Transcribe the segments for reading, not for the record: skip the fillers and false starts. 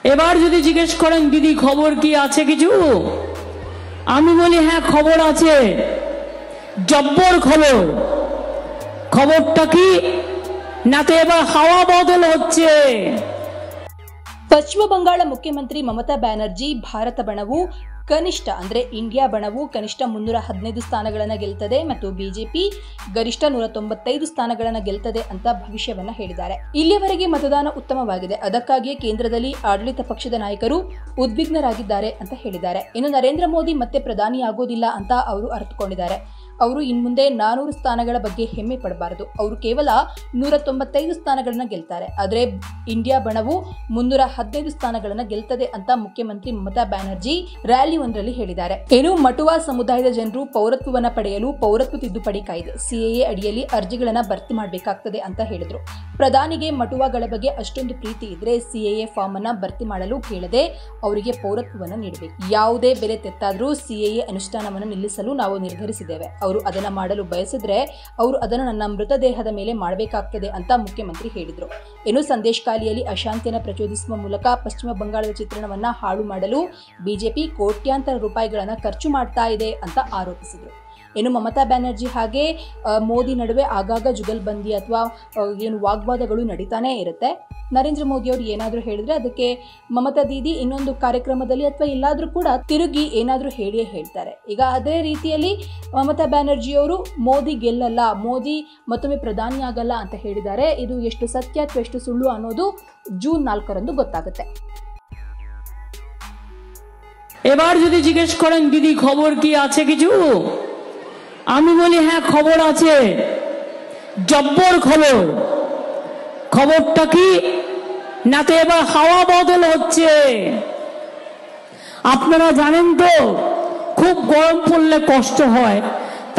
এবার যদি জিজ্ঞেস করেন দিদি খবর কি আছে কিছু, আমি বলি হ্যাঁ খবর আছে, জব্বর খবর। খবরটা কি না, তো এবার হাওয়া বদল হচ্ছে। ಪಶ್ಚಿಮ ಬಂಗಾಳ ಮುಖ್ಯಮಂತ್ರಿ ಮಮತಾ ಬ್ಯಾನರ್ಜಿ ಭಾರತ ಬಣವು ಕನಿಷ್ಠ ಅಂದ್ರೆ ಇಂಡಿಯಾ ಬಣವು ಕನಿಷ್ಠ 315 ಸ್ಥಾನಗಳನ್ನು ಗೆಲ್ತದೆ ಮತ್ತು ಬಿಜೆಪಿ ಗರಿಷ್ಠ 195 ಸ್ಥಾನಗಳನ್ನು ಗೆಲ್ತದೆ ಅಂತ ಭವಿಷ್ಯವನ್ನ ಹೇಳಿದ್ದಾರೆ. ಇಲ್ಲಿಯವರೆಗೆ ಮತದಾನ ಉತ್ತಮವಾಗಿದೆ, ಅದಕ್ಕಾಗಿಯೇ ಕೇಂದ್ರದಲ್ಲಿ ಆಡಳಿತ ಪಕ್ಷದ ನಾಯಕರು ಉದ್ವಿಗ್ನರಾಗಿದ್ದಾರೆ ಅಂತ ಹೇಳಿದ್ದಾರೆ. ಇನ್ನು ನರೇಂದ್ರ ಮೋದಿ ಮತ್ತೆ ಪ್ರಧಾನಿಯಾಗೋದಿಲ್ಲ ಅಂತ ಅವರು ಅರ್ಥಕೊಂಡಿದ್ದಾರೆ. ಅವರು ಇನ್ಮುಂದೆ 400 ಸ್ಥಾನಗಳ ಬಗ್ಗೆ ಹೆಮ್ಮೆ ಪಡಬಾರದು, ಅವರು ಕೇವಲ 195 ಸ್ಥಾನಗಳನ್ನ ಗೆಲ್ತಾರೆ, ಆದರೆ ಇಂಡಿಯಾ ಬಣವು 315 ಸ್ಥಾನಗಳನ್ನ ಗೆಲ್ತದೆ ಅಂತ ಮುಖ್ಯಮಂತ್ರಿ ಮಮತಾ ಬ್ಯಾನರ್ಜಿ ರ್ಯಾಲಿ ಒಂದರಲ್ಲಿ ಹೇಳಿದ್ದಾರೆ. ಏನು ಮಟುವಾ ಸಮುದಾಯದ ಜನರು ಪೌರತ್ವವನ್ನ ಪಡೆಯಲು ಪೌರತ್ವ ತಿದ್ದುಪಡಿ ಕಾಯ್ದೆ ಸಿಎಎ ಅಡಿಯಲ್ಲಿ ಅರ್ಜಿಗಳನ್ನ ಭರ್ತಿ ಮಾಡಬೇಕಾಗ್ತದೆ ಅಂತ ಹೇಳಿದ್ರು. ಪ್ರಧಾನಿಗೆ ಮಟುವಾಗಳ ಬಗ್ಗೆ ಅಷ್ಟೊಂದು ಪ್ರೀತಿ ಇದ್ರೆ ಸಿಎಎ ಫಾರ್ಮ್ ಅನ್ನ ಭರ್ತಿ ಮಾಡಲು ಕೇಳದೆ ಅವರಿಗೆ ಪೌರತ್ವವನ್ನು ನೀಡಬೇಕು. ಯಾವುದೇ ಬೆಲೆ ತೆತ್ತಾದ್ರೂ ಸಿಎಎ ಅನುಷ್ಠಾನವನ್ನು ನಿಲ್ಲಿಸಲು ನಾವು ನಿರ್ಧರಿಸಿದ್ದೇವೆ. ಅವರು ಅದನ್ನ ಮಾಡಲು ಬಯಸಿದ್ರೆ ಅವರು ಅದನ್ನು ನನ್ನ ಮೃತದೇಹದ ಮೇಲೆ ಮಾಡಬೇಕಾಗ್ತದೆ ಅಂತ ಮುಖ್ಯಮಂತ್ರಿ ಹೇಳಿದ್ರು. ಏನು ಸಂದೇಶಕಾಲಿಯಲ್ಲಿ ಅಶಾಂತಿಯನ್ನು ಪ್ರಚೋದಿಸುವ ಮೂಲಕ ಪಶ್ಚಿಮ ಬಂಗಾಳದ ಚಿತ್ರಣವನ್ನ ಹಾಳು ಮಾಡಲು ಬಿಜೆಪಿ ಕೋಟ್ಯಾಂತರ ರೂಪಾಯಿಗಳನ್ನ ಖರ್ಚು ಮಾಡ್ತಾ ಇದೆ ಅಂತ ಆರೋಪಿಸಿದ್ರು. ಏನು ಮಮತಾ ಬ್ಯಾನರ್ಜಿ ಹಾಗೆ ಮೋದಿ ನಡುವೆ ಆಗಾಗ ಜುಗಲ್ಬಂದಿ ಅಥವಾ ಏನು ವಾಗ್ವಾದಗಳು ನಡೀತಾನೆ ಇರುತ್ತೆ. ನರೇಂದ್ರ ಮೋದಿ ಅವರು ಏನಾದರೂ ಹೇಳಿದ್ರೆ ಅದಕ್ಕೆ ಮಮತಾ ದೀದಿ ಇನ್ನೊಂದು ಕಾರ್ಯಕ್ರಮದಲ್ಲಿ ಅಥವಾ ಎಲ್ಲಾದ್ರೂ ಕೂಡ ತಿರುಗಿ ಏನಾದರೂ ಹೇಳಿಯೇ ಹೇಳ್ತಾರೆ. ಈಗ ಅದೇ ರೀತಿಯಲ್ಲಿ ಮಮತಾ ಬ್ಯಾನರ್ಜಿ ಅವರು ಮೋದಿ ಗೆಲ್ಲಲ್ಲ, ಮೋದಿ ಮತ್ತೊಮ್ಮೆ ಪ್ರಧಾನಿ ಆಗಲ್ಲ ಅಂತ ಹೇಳಿದ್ದಾರೆ. ಇದು ಎಷ್ಟು ಸತ್ಯ ಅಥವಾ ಎಷ್ಟು ಸುಳ್ಳು ಅನ್ನೋದು ಜೂನ್ 4ರಂದು ಗೊತ್ತಾಗುತ್ತೆ. এবার যদি জিজ্ঞেস করেন দিদি খবর কি আছে কিছু, আমি বলি হ্যাঁ খবর আছে, জব্বর খবর। খবরটা কি না, তো এবার হাওয়া বদল হচ্ছে। আপনারা জানেন তো খুব গরম পড়লে কষ্ট হয়,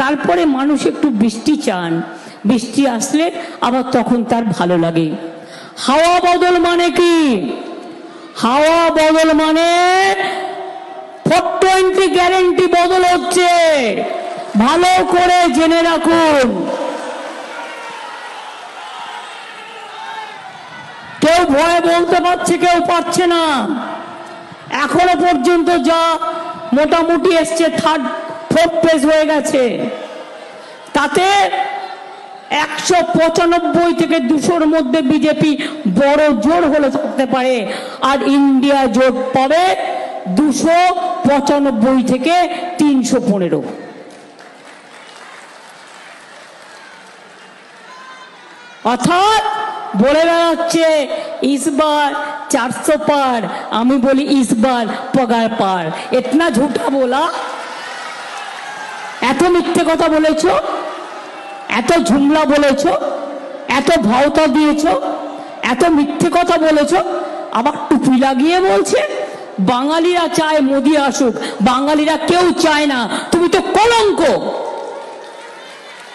তারপরে মানুষ একটু বৃষ্টি চান, বৃষ্টি আসলে আবার তখন তার ভালো লাগে। হাওয়া বদল মানে কি? হাওয়া বদল মানে 420 গ্যারেন্টি বদল হচ্ছে, ভালো করে জেনে রাখুন। কেউ ভয়ে বলতে পারছে, কেউ পারছে না। এখনো পর্যন্ত যা মোটামুটি এসছে 4th পেজ হয়ে গেছে, তাতে 195 থেকে 200-র মধ্যে বিজেপি বড় জোর হলে থাকতে পারে, আর ইন্ডিয়া জোট পাবে 295 থেকে 315। অর্থাৎ বলে বেড়াচ্ছে ইসবার 400 পার, আমি বলি ইসবার পগার পার। এতনা ঝুটা বলা, এত মিথ্যে কথা বলেছ, এত ঝুমলা বলেছ, এত ভাওতা দিয়েছ, এত মিথ্যে কথা বলেছ, আবার টুপি লাগিয়ে বলছে বাঙালিরা চায় মোদি আসুক। বাঙালিরা কেউ চায় না, তুমি তো কলঙ্ক।